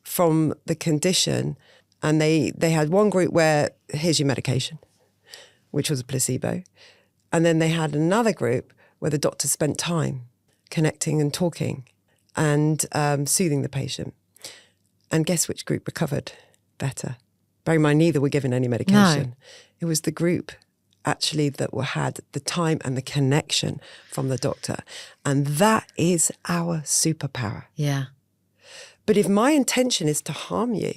from the condition. And they had one group where, here's your medication, which was a placebo. And then they had another group where the doctor spent time connecting and talking and soothing the patient. And guess which group recovered better? Bear in mind, neither were given any medication. No. It was the group actually that had the time and the connection from the doctor. And that is our superpower. Yeah. But if my intention is to harm you,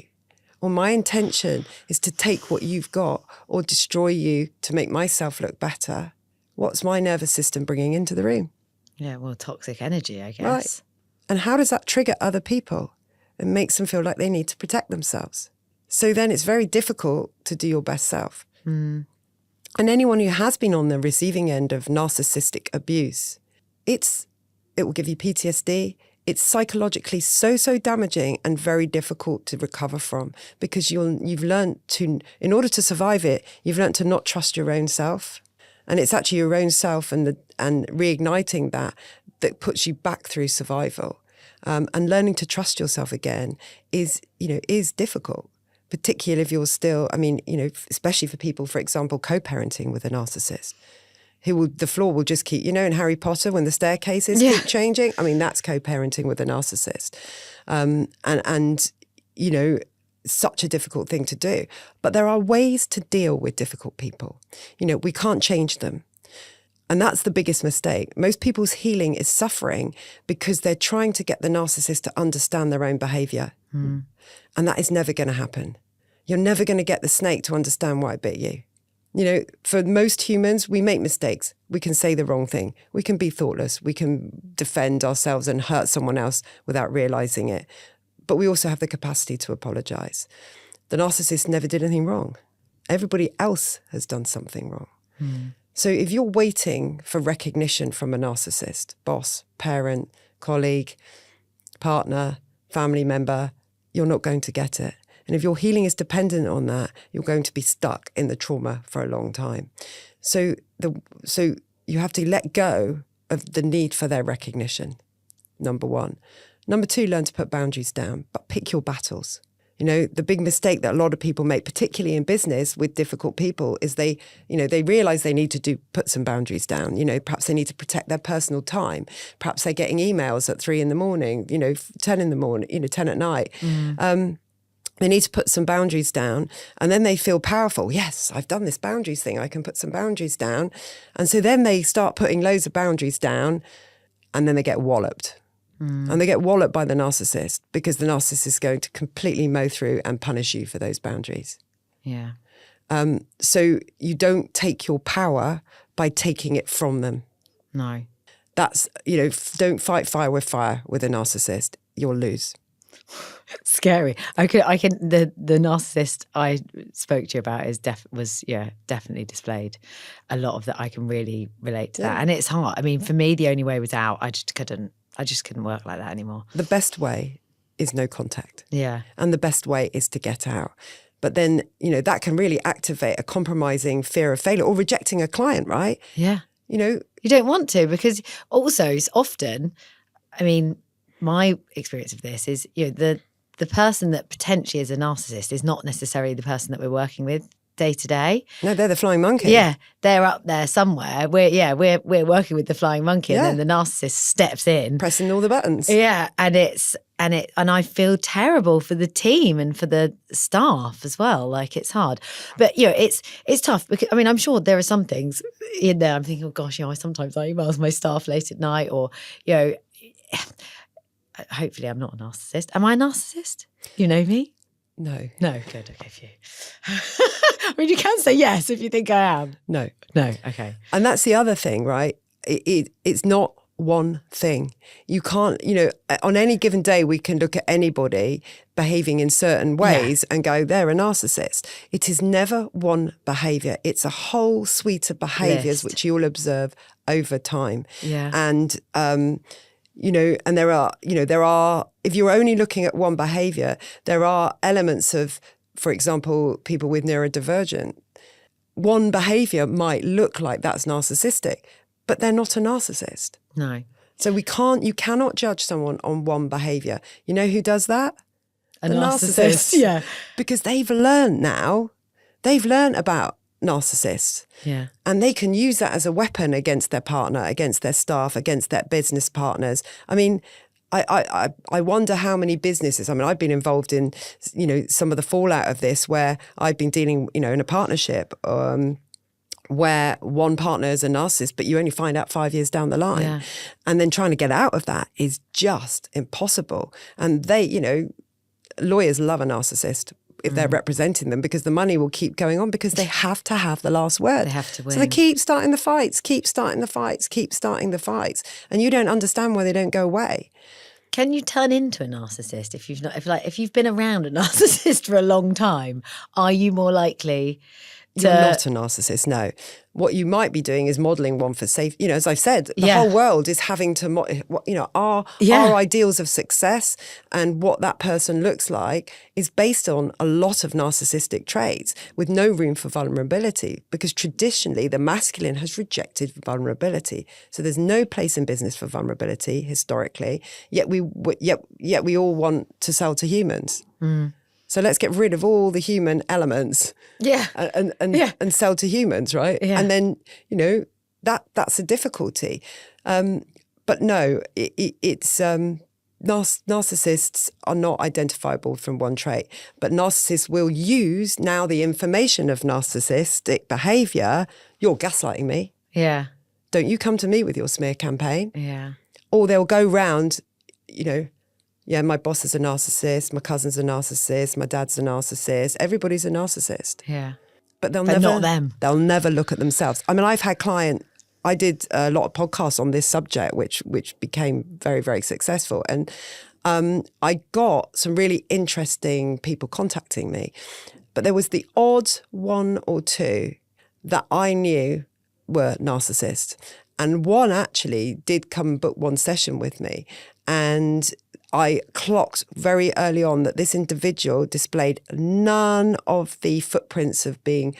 or my intention is to take what you've got or destroy you to make myself look better, what's my nervous system bringing into the room? Yeah, well, toxic energy, I guess. Right. And how does that trigger other people? It makes them feel like they need to protect themselves. So then it's very difficult to do your best self. And anyone who has been on the receiving end of narcissistic abuse, it will give you PTSD. It's psychologically so damaging and very difficult to recover from, because you've learned to, in order to survive it, you've learned to not trust your own self. And it's actually your own self and reigniting that puts you back through survival. And learning to trust yourself again is difficult, particularly if you're still, especially for people, for example, co-parenting with a narcissist. The floor will just keep, in Harry Potter, when the staircases keep changing. That's co-parenting with a narcissist. Such a difficult thing to do. But there are ways to deal with difficult people. We can't change them. And that's the biggest mistake. Most people's healing is suffering because they're trying to get the narcissist to understand their own behavior. And that is never going to happen. You're never going to get the snake to understand why it bit you. For most humans, we make mistakes. We can say the wrong thing. We can be thoughtless. We can defend ourselves and hurt someone else without realizing it. But we also have the capacity to apologize. The narcissist never did anything wrong. Everybody else has done something wrong. So if you're waiting for recognition from a narcissist, boss, parent, colleague, partner, family member, you're not going to get it. And if your healing is dependent on that, you're going to be stuck in the trauma for a long time. So you have to let go of the need for their recognition, number one. Number two, learn to put boundaries down, but pick your battles. The big mistake that a lot of people make, particularly in business with difficult people, is they realize they need to put some boundaries down. Perhaps they need to protect their personal time. Perhaps they're getting emails at 3 a.m, 10 in the morning, 10 at night. They need to put some boundaries down, and then they feel powerful. Yes, I've done this boundaries thing. I can put some boundaries down. And so then they start putting loads of boundaries down, and then they get walloped. And they get walloped by the narcissist, because the narcissist is going to completely mow through and punish you for those boundaries. Yeah. So you don't take your power by taking it from them. No. That's, don't fight fire with a narcissist. You'll lose. Scary. The narcissist I spoke to you about was definitely displayed a lot of that. I can really relate to that. And it's hard. For me, the only way was out. I just couldn't work like that anymore. The best way is no contact. Yeah. And the best way is to get out. But then, that can really activate a compromising fear of failure or rejecting a client, right? Yeah. You don't want to, because also it's often, my experience of this is, the person that potentially is a narcissist is not necessarily the person that we're working with day to day. No, they're the flying monkey. Yeah, they're up there somewhere. We're working with the flying monkey, and then the narcissist steps in, pressing all the buttons. Yeah, and I feel terrible for the team and for the staff as well. Like, it's hard, but it's tough, because I'm sure there are some things in there. I'm thinking, oh gosh, sometimes I email my staff late at night, or hopefully I'm not a narcissist. Am I a narcissist? You know me? No. No, good, okay, phew. You can say yes if you think I am. No. Okay. And that's the other thing, right? It's not one thing. You can't, on any given day, we can look at anybody behaving in certain ways and go, they're a narcissist. It is never one behaviour. It's a whole suite of behaviours which you'll observe over time. Yeah. And, and there are, if you're only looking at one behaviour, there are elements of, for example, people with neurodivergent. One behaviour might look like that's narcissistic, but they're not a narcissist. No. So you cannot judge someone on one behaviour. You know who does that? The narcissist. Yeah. Because they've learned about narcissists. Yeah. And they can use that as a weapon against their partner, against their staff, against their business partners. I wonder how many businesses, I've been involved in, some of the fallout of this, where I've been dealing, in a partnership where one partner is a narcissist, but you only find out 5 years down the line. Yeah. And then trying to get out of that is just impossible. And they, lawyers love a narcissist. if they're representing them, because the money will keep going on, because they have to have the last word. They have to win. So they keep starting the fights, and you don't understand why they don't go away. Can you turn into a narcissist if you've been around a narcissist for a long time? Are you more likely to? You're not a narcissist, no. What you might be doing is modelling one for safe. You know, as I've said, the whole world is having to, our ideals of success and what that person looks like is based on a lot of narcissistic traits with no room for vulnerability, because traditionally the masculine has rejected vulnerability. So there's no place in business for vulnerability historically, yet we all want to sell to humans. So let's get rid of all the human elements, and sell to humans, right? Yeah. And then that's a difficulty. But no, it's narcissists are not identifiable from one trait, but narcissists will use now the information of narcissistic behaviour. You're gaslighting me. Yeah. Don't you come to me with your smear campaign? Yeah. Or they'll go round, yeah, my boss is a narcissist, my cousin's a narcissist, my dad's a narcissist, everybody's a narcissist. Yeah. But not them. They'll never look at themselves. I mean, I've had I did a lot of podcasts on this subject, which became very, very successful. And I got some really interesting people contacting me. But there was the odd one or two that I knew were narcissists. And one actually did come and book one session with me. And I clocked very early on that this individual displayed none of the footprints of being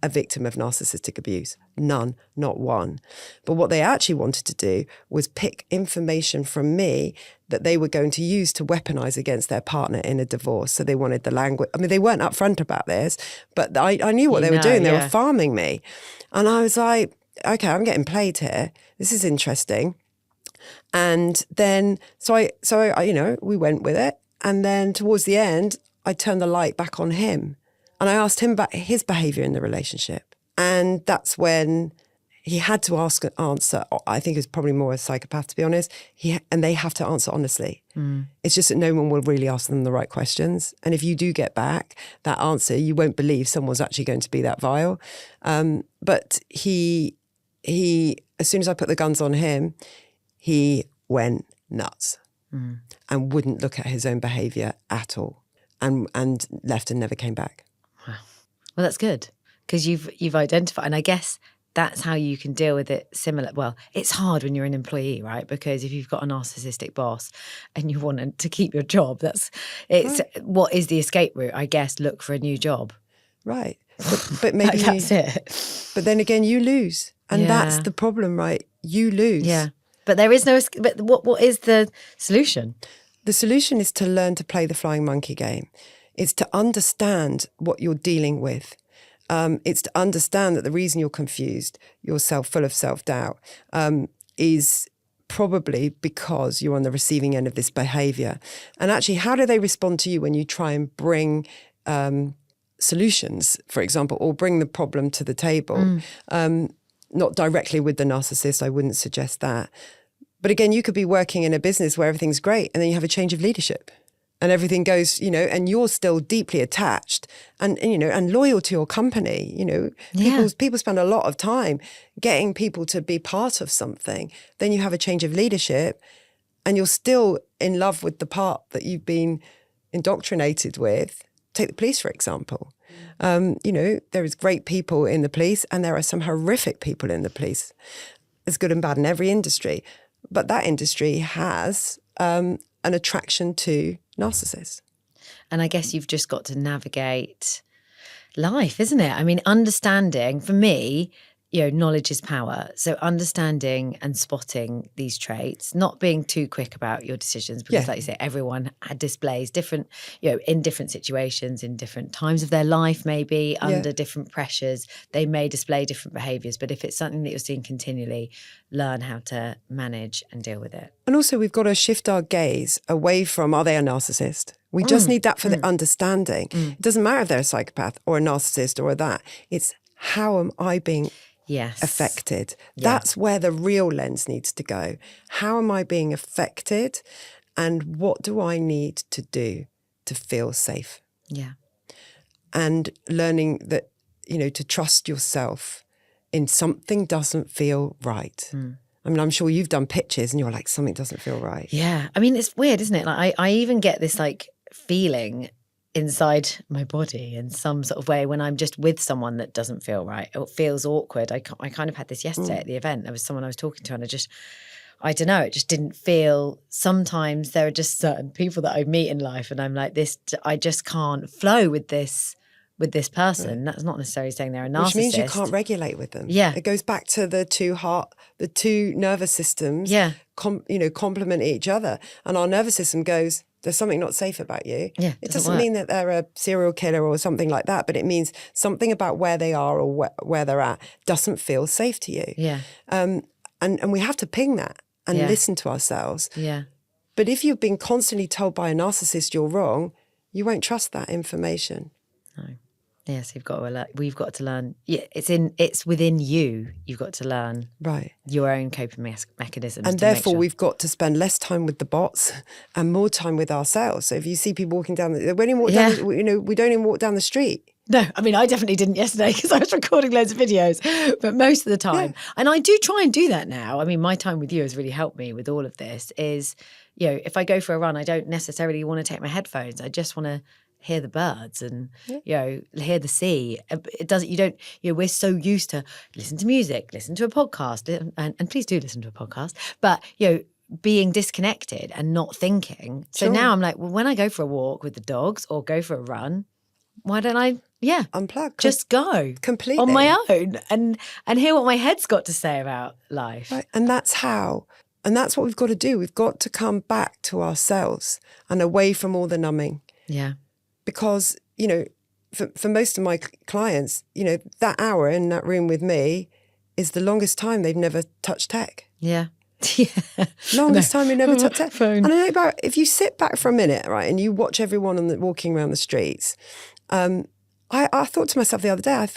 a victim of narcissistic abuse. None, not one. But what they actually wanted to do was pick information from me that they were going to use to weaponize against their partner in a divorce. So they wanted the language. I mean, they weren't upfront about this, but I knew what they were doing. They were farming me. And I was like, okay, I'm getting played here. This is interesting. And then, so I, we went with it. And then towards the end, I turned the light back on him. And I asked him about his behaviour in the relationship. And that's when he had to ask and answer. I think it was probably more a psychopath, to be honest. And they have to answer honestly. It's just that no one will really ask them the right questions. And if you do get back that answer, you won't believe someone's actually going to be that vile. But he, as soon as I put the guns on him, he went nuts and wouldn't look at his own behaviour at all, and left and never came back. Wow. Well, that's good, because you've identified, and I guess that's how you can deal with it similar. Well, it's hard when you're an employee, right? Because if you've got a narcissistic boss and you want to keep your job, what is the escape route? I guess look for a new job. Right. But maybe that's it. But then again, you lose. And that's the problem, right? You lose. Yeah. But there is no, but what is the solution? The solution is to learn to play the flying monkey game. It's to understand what you're dealing with. It's to understand that the reason you're confused, you're full of self-doubt, is probably because you're on the receiving end of this behaviour. And actually, how do they respond to you when you try and bring solutions, for example, or bring the problem to the table? Not directly with the narcissist, I wouldn't suggest that. But again, you could be working in a business where everything's great and then you have a change of leadership and everything goes, and you're still deeply attached and loyal to your company. People spend a lot of time getting people to be part of something. Then you have a change of leadership and you're still in love with the part that you've been indoctrinated with. Take the police, for example. There is great people in the police and there are some horrific people in the police. There's good and bad in every industry. But that industry has an attraction to narcissists. And I guess you've just got to navigate life, isn't it? I mean, understanding, for me, knowledge is power. So understanding and spotting these traits, not being too quick about your decisions, because like you say, everyone displays different, in different situations, in different times of their life, maybe under different pressures, they may display different behaviours. But if it's something that you're seeing continually, learn how to manage and deal with it. And also we've got to shift our gaze away from, are they a narcissist? We just need that for the understanding. It doesn't matter if they're a psychopath or a narcissist or that. It's how am I being affected? That's where the real lens needs to go. How am I being affected? And what do I need to do to feel safe? Yeah. and learning that, to trust yourself in something doesn't feel right. I mean, I'm sure you've done pitches and you're like, something doesn't feel right. Yeah. I mean, it's weird, isn't it? Like I even get this like feeling inside my body in some sort of way when I'm just with someone that doesn't feel right. It feels awkward. I kind of had this yesterday at the event. There was someone I was talking to and I don't know, it just didn't feel, sometimes there are just certain people that I meet in life and I'm like I just can't flow with this person. Right. That's not necessarily saying they're a narcissist. Which means you can't regulate with them. Yeah. It goes back to the two nervous systems, complement each other. And our nervous system goes, there's something not safe about you. Yeah, it doesn't mean that they're a serial killer or something like that, but it means something about where they are or where they're at doesn't feel safe to you. Yeah. And we have to ping that and listen to ourselves. Yeah. But if you've been constantly told by a narcissist you're wrong, you won't trust that information. No. Yes, we've got to learn. Yeah, it's within you. You've got to learn your own coping mechanisms. And therefore, we've got to spend less time with the bots and more time with ourselves. So if you see people walking down, we don't even walk down the street. No, I mean, I definitely didn't yesterday because I was recording loads of videos, but most of the time, and I do try and do that now. I mean, my time with you has really helped me with all of this is, if I go for a run, I don't necessarily want to take my headphones. I just want to hear the birds and, hear the sea. It doesn't, we're so used to listen to music, listen to a podcast, and please do listen to a podcast, but, being disconnected and not thinking. So now I'm like, well, when I go for a walk with the dogs or go for a run, why don't I unplug, just go completely on my own and hear what my head's got to say about life. Right. And that's what we've got to do. We've got to come back to ourselves and away from all the numbing. Yeah. Because, for most of my clients, that hour in that room with me is the longest time they've never touched tech. Yeah. Longest time they've never touched tech. Phone. And I know if you sit back for a minute, right, and you watch everyone walking around the streets, I thought to myself the other day,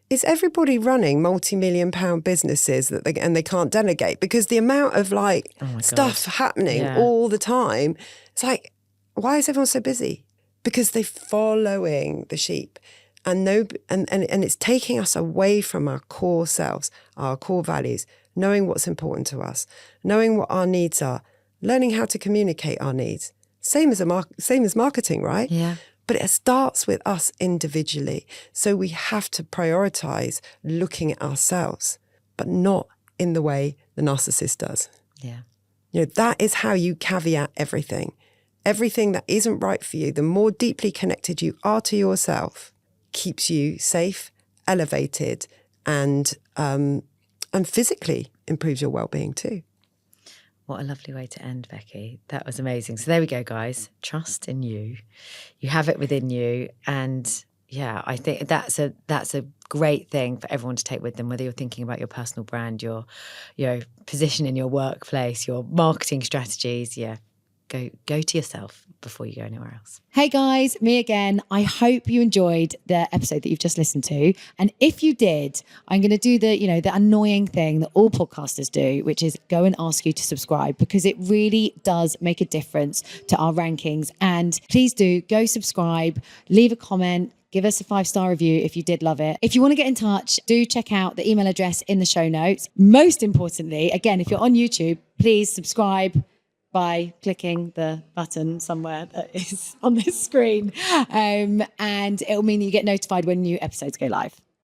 is everybody running multi-million-pound businesses and they can't delegate? Because the amount of stuff happening all the time, it's like, why is everyone so busy? Because they're following the sheep, and it's taking us away from our core selves, our core values, knowing what's important to us, knowing what our needs are, learning how to communicate our needs. Same as marketing, right? Yeah. But it starts with us individually. So we have to prioritize looking at ourselves, but not in the way the narcissist does. Yeah. That is how you caveat everything. Everything that isn't right for you, the more deeply connected you are to yourself, keeps you safe, elevated, and physically improves your well-being too. What a lovely way to end, Becky. That was amazing. So there we go, guys. Trust in you. You have it within you. And I think that's a great thing for everyone to take with them, whether you're thinking about your personal brand, your position in your workplace, your marketing strategies. Yeah. Go to yourself before you go anywhere else. Hey guys, me again. I hope you enjoyed the episode that you've just listened to. And if you did, I'm going to do the annoying thing that all podcasters do, which is go and ask you to subscribe, because it really does make a difference to our rankings. And please do go subscribe, leave a comment, give us a 5-star review if you did love it. If you want to get in touch, do check out the email address in the show notes. Most importantly, again, if you're on YouTube, please subscribe by clicking the button somewhere that is on this screen. And it'll mean you get notified when new episodes go live.